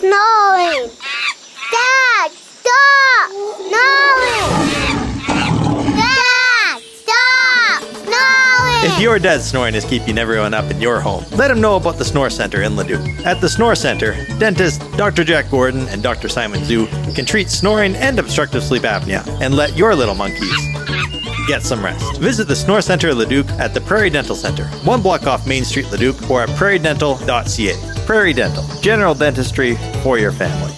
snoring. Dad, stop snoring. Dad, stop snoring. If your dad's snoring is keeping everyone up in your home, let him know about the Snore Center in Leduc. At the Snore Center, dentist Dr. Jack Gordon and Dr. Simon Zhu can treat snoring and obstructive sleep apnea and let your little monkeys get some rest. Visit the Snore Center Leduc at the Prairie Dental Center, 1 block off Main Street, Leduc, or at prairiedental.ca. Prairie Dental, general dentistry for your family.